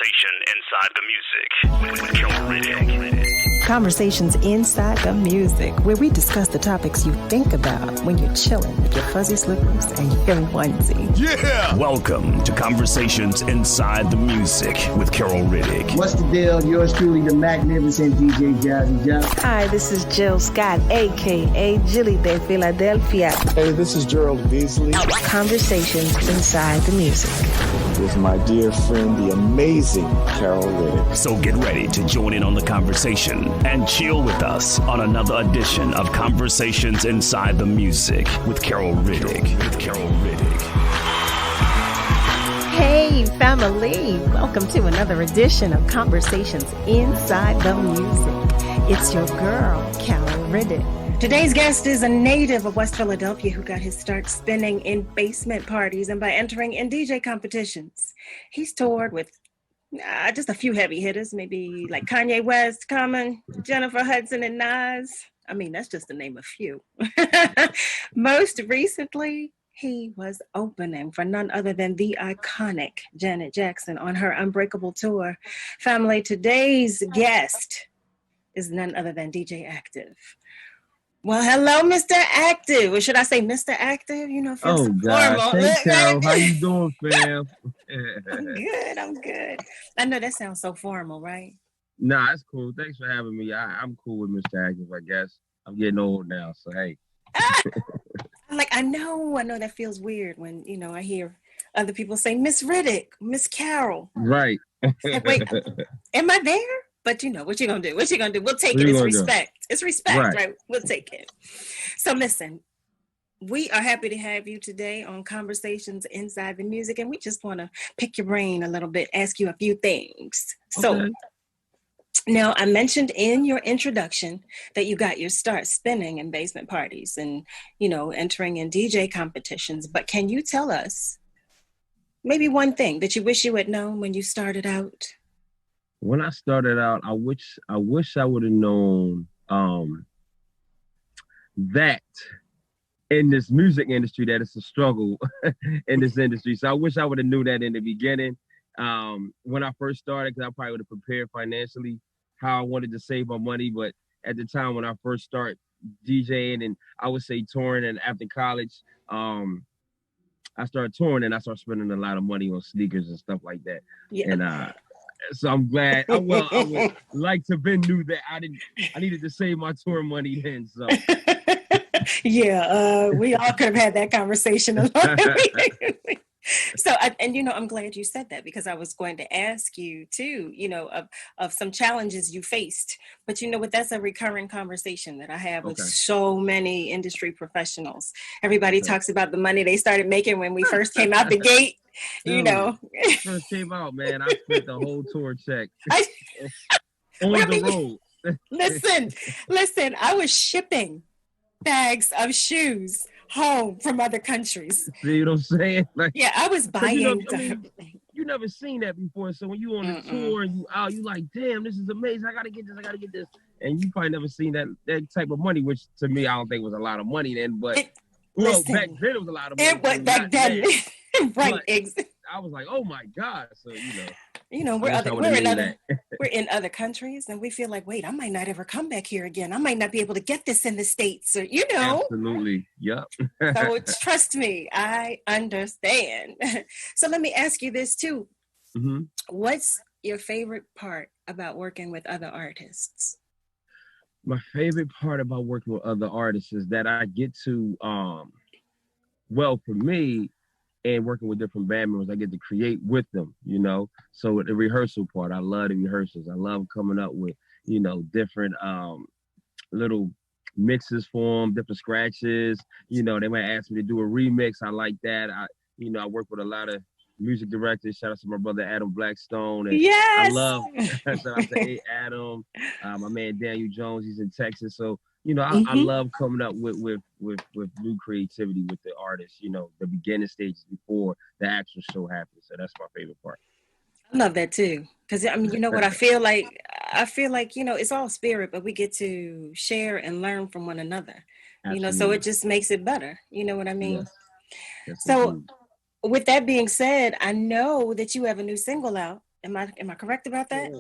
Conversation Inside the Music with Carol Riddick. Conversations Inside the Music, where we discuss the topics you think about when you're chilling with your fuzzy slippers and your onesie. Yeah! Welcome to Conversations Inside the Music with Carol Riddick. What's the deal? Yours truly, the magnificent DJ Jazzy Jeff. Hi, this is Jill Scott, a.k.a. Jilly de Philadelphia. Hey, this is Gerald Beasley. Conversations Inside the Music. With my dear friend, the amazing Carol Riddick. So get ready to join in on the conversation and chill with us on another edition of Conversations Inside the Music with Carol Riddick. Hey, family. Welcome to another edition of Conversations Inside the Music. It's your girl, Carol Riddick. Today's guest is a native of West Philadelphia who got his start spinning in basement parties and by entering in DJ competitions. He's toured with just a few heavy hitters, maybe like Kanye West, Common, Jennifer Hudson, and Nas. I mean, that's just to name a few. Most recently, he was opening for none other than the iconic Janet Jackson on her Unbreakable tour. Family, today's guest is none other than DJ Aktive. Well, hello, Mr. Aktive. Or should I say Mr. Aktive? You know, feels so God. formal. Hey, Carol. How you doing, fam? I'm good. I know that sounds so formal, right? Nah, that's cool. Thanks for having me. I'm cool with Mr. Aktive, I guess. I'm getting old now, so hey. I know that feels weird when, I hear other people say, Miss Riddick, Miss Carol. Right. Like, wait, am I there? But what you gonna do? We'll take it. It's respect. It's respect, right? We'll take it. So listen, we are happy to have you today on Conversations Inside the Music, and we just want to pick your brain a little bit, ask you a few things. Okay. So now I mentioned in your introduction that you got your start spinning in basement parties and, entering in DJ competitions. But can you tell us maybe one thing that you wish you had known when you started out? When I started out, I wish I would have known that in this music industry that it's a struggle in this industry. So I wish I would have knew that in the beginning when I first started, because I probably would have prepared financially how I wanted to save my money. But at the time when I first started DJing and I would say touring, and after college, I started touring and I started spending a lot of money on sneakers and stuff like that. Yeah. And so I'm glad. I would like to have been knew that I needed to save my tour money then. So yeah, we all could have had that conversation along. So, I'm glad you said that, because I was going to ask you too, of some challenges you faced. But you know what? That's a recurring conversation that I have with so many industry professionals. Everybody talks about the money they started making when we first came out the gate. Dude, first came out, man, I spent the whole tour check on the road. Listen, I was shipping bags of shoes home from other countries. See what I'm saying? I was buying. You never seen that before. So when you on the tour and you like, damn, this is amazing. I gotta get this. And you probably never seen that type of money, which to me I don't think was a lot of money then. But back then it was a lot of money. It was back then. Right. I was like, oh my God. So we're in other countries and we feel like, wait, I might not ever come back here again. I might not be able to get this in the States, or Absolutely. Yep. So trust me, I understand. So let me ask you this too. Mm-hmm. What's your favorite part about working with other artists? My favorite part about working with other artists is that I get to for me, and working with different band members, I get to create with them, So the rehearsal part, I love the rehearsals. I love coming up with, different little mixes for them, different scratches. They might ask me to do a remix. I like that. I work with a lot of music directors. Shout out to my brother Adam Blackstone. And yes! I love, shout out to Adam, my man Daniel Jones, he's in Texas. So, I love coming up with new creativity with the artists, the beginning stages before the actual show happens. So that's my favorite part. I love that too. Because what I feel like, it's all spirit, but we get to share and learn from one another, Absolutely. So it just makes it better. You know what I mean? Yes. So with that being said, I know that you have a new single out Am I correct about that?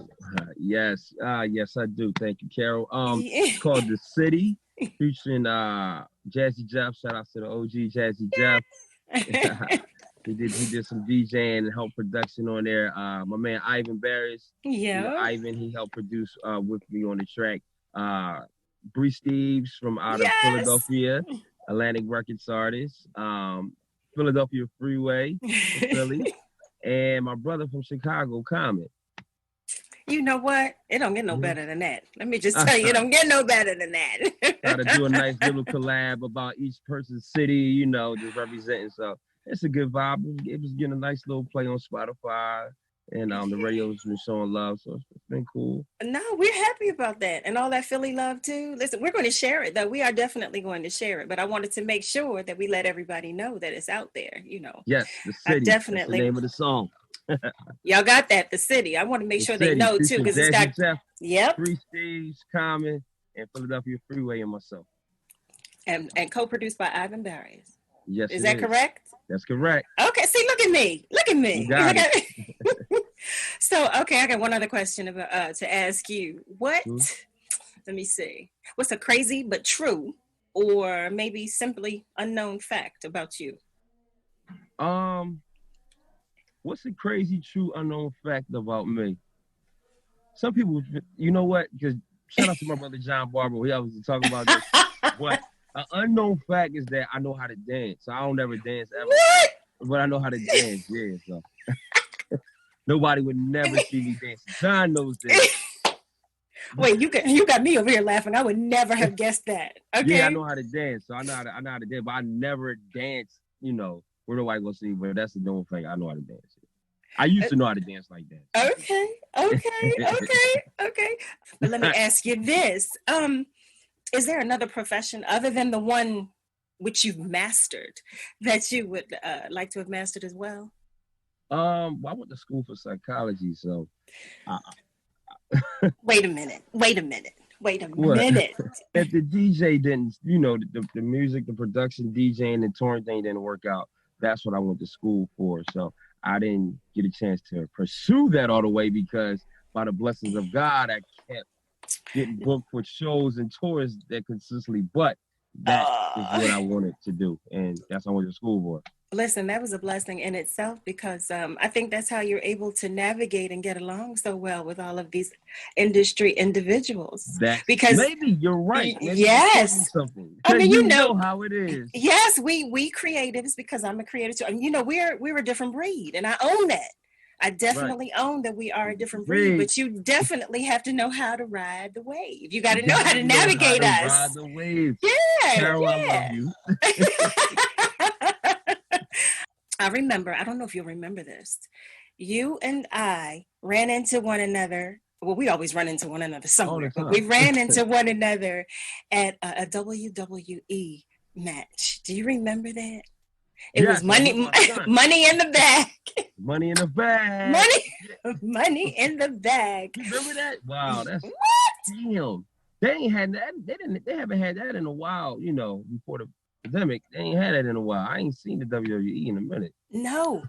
Yes, yes, I do. Thank you, Carol. Yeah. It's called The City, featuring Jazzy Jeff. Shout out to the OG Jazzy Jeff. He did some DJing and helped production on there. My man Ivan Barris, Yeah. Ivan, he helped produce with me on the track. Bree Steves from out of Yes. Philadelphia, Atlantic Records artist. Philadelphia Freeway, Philly, and my brother from Chicago, Common. You know what? It don't get no better than that. Let me just tell you, it don't get no better than that. Try to do a nice little collab about each person's city, just representing. So it's a good vibe. It was getting a nice little play on Spotify, and the radio's been showing love, so it's been cool. No, we're happy about that, and all that Philly love too. Listen, we're going to share it, though. We are definitely going to share it, but I wanted to make sure that we let everybody know that it's out there. Yes, The City. Definitely. That's the name of the song. Y'all got that, The City. I want to make sure they know too, because it's got Jeff, Bree Steves, Common, and Philadelphia Freeway, and myself. And co-produced by Ivan Barris. Yes, is that correct? That's correct. Okay, see, look at me. You got it. So, okay, I got one other question about to ask you. What? Let me see. What's a crazy but true, or maybe simply unknown fact about you? What's a crazy, true, unknown fact about me? Some people, you know what? Because shout out to my brother John Barber. We always talk about this. But an unknown fact is that I know how to dance. So I don't ever dance ever. What? But I know how to dance. Yeah. So nobody would never see me dancing. John knows that. Wait, you got me over here laughing. I would never have guessed that. Okay. Yeah, I know how to dance. So I know how to dance, but I never dance. Where nobody gonna see? But that's the known fact. I know how to dance. I used to know how to dance like that. Okay. But let me ask you this. Is there another profession other than the one which you've mastered that you would like to have mastered as well? I went to school for psychology, so. Wait a minute. What? If the DJ didn't, the music, the production, DJing, and touring thing didn't work out, that's what I went to school for. So I didn't get a chance to pursue that all the way because by the blessings of God, I kept getting booked for shows and tours that consistently. But that is what I wanted to do, and that's what I went to school for. Listen, that was a blessing in itself because I think that's how you're able to navigate and get along so well with all of these industry individuals. Because maybe you're right. Maybe yes. Something. I mean, you know how it is. Yes, we creatives, because I'm a creative too. We're a different breed, and I own that. I definitely own that we are a different breed, but you definitely have to know how to ride the wave. You got to know how to navigate us. Ride the wave. Yeah. Carol, I love you. I remember, I don't know if you'll remember this. You and I ran into one another. Well, we always run into one another somewhere, but we ran into one another at a WWE match. Do you remember that? It was money in the bag. Money in the bag. Money in the bag. You remember that? Wow, that's what? Damn. They ain't had that. They haven't had that in a while. Before the pandemic, they ain't had that in a while. I ain't seen the WWE in a minute. No,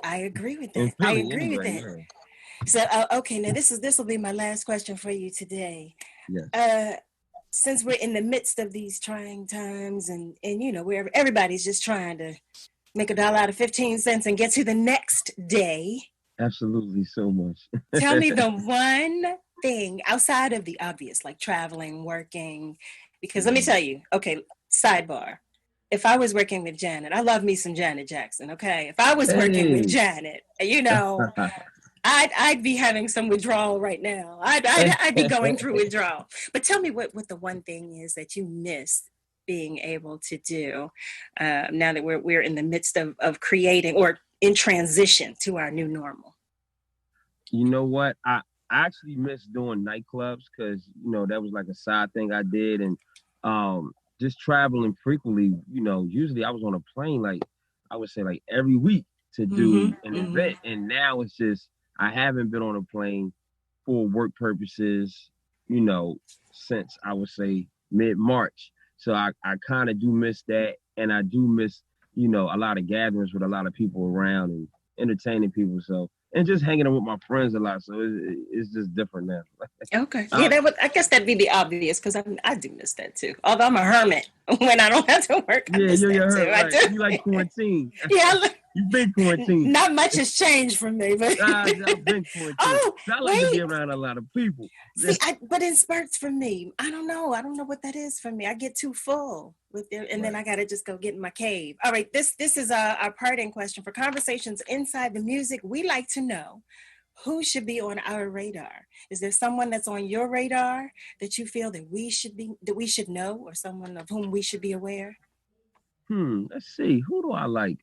I agree with that. I agree with that. Yeah. So, okay, now this will be my last question for you today. Yes. Since we're in the midst of these trying times and where everybody's just trying to make $1 out of 15 cents and get to the next day. Absolutely, so much. Tell me the one thing outside of the obvious, like traveling, working, because let me tell you, okay, sidebar. If I was working with Janet, I love me some Janet Jackson, okay? If I was working with Janet, I'd be having some withdrawal right now. I'd be going through withdrawal. But tell me what the one thing is that you miss being able to do now that we're in the midst of creating or in transition to our new normal. You know what? I actually miss doing nightclubs because, that was like a side thing I did. And just traveling frequently, usually I was on a plane, like I would say like every week to do an event. And now it's just, I haven't been on a plane for work purposes, since I would say mid-March. So I kind of do miss that. And I do miss, a lot of gatherings with a lot of people around and entertaining people. So and just hanging out with my friends a lot. So it's just different now. Okay. Yeah, I guess that'd be the obvious because I do miss that too. Although I'm a hermit when I don't have to work. Yeah, you're a hermit. Right? You like quarantine. Yeah. You've been quarantined. Not much has changed for me, but I've been quarantined. Oh, I like to be around a lot of people. See, but in spurts for me. I don't know what that is for me. I get too full with it, and then I gotta just go get in my cave. All right, this is our parting question for Conversations Inside the Music. We like to know who should be on our radar. Is there someone that's on your radar that you feel that we should know, or someone of whom we should be aware? Let's see. Who do I like?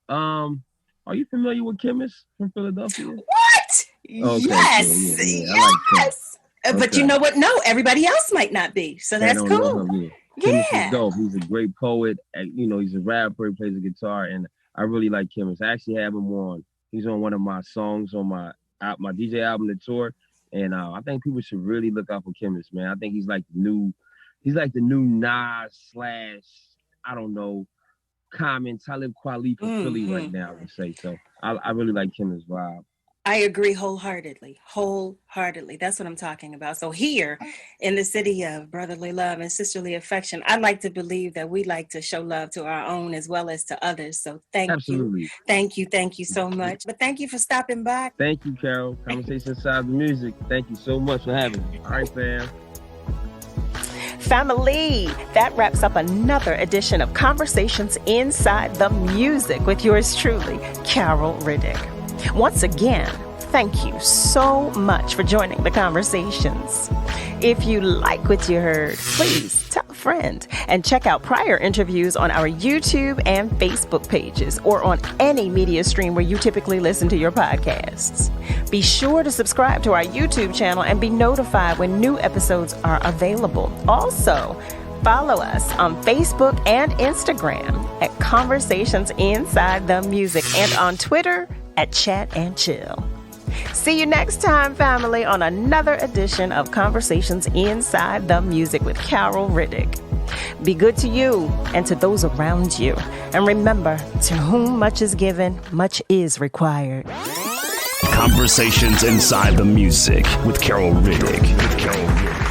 Are you familiar with Chemist from Philadelphia? What? Okay, yes. Yeah. Yes. But you know what? No, everybody else might not be. So that's cool. Chemist is dope. He's a great poet. He's a rapper. He plays the guitar, and I really like Chemist. I actually have him on. He's on one of my songs on my DJ album, The Tour, and I think people should really look out for Chemist, man. I think he's like the new Nas / I don't know, Common, Talib Kweli for Philly right now, I would say. So I really like Chemist's vibe. I agree wholeheartedly. That's what I'm talking about. So here in the city of brotherly love and sisterly affection, I like to believe that we like to show love to our own as well as to others. So thank you so much. But thank you for stopping by. Thank you, Carol. Conversations Inside the Music. Thank you so much for having me. All right, fam. Family, that wraps up another edition of Conversations Inside the Music with yours truly, Carol Riddick. Once again, thank you so much for joining the conversations. If you like what you heard, please tell a friend and check out prior interviews on our YouTube and Facebook pages or on any media stream where you typically listen to your podcasts. Be sure to subscribe to our YouTube channel and be notified when new episodes are available. Also, follow us on Facebook and Instagram at Conversations Inside the Music and on Twitter at Chat and Chill. See you next time, family, on another edition of Conversations Inside the Music with Carol Riddick. Be good to you and to those around you. And remember, to whom much is given, much is required. Conversations Inside the Music with Carol Riddick.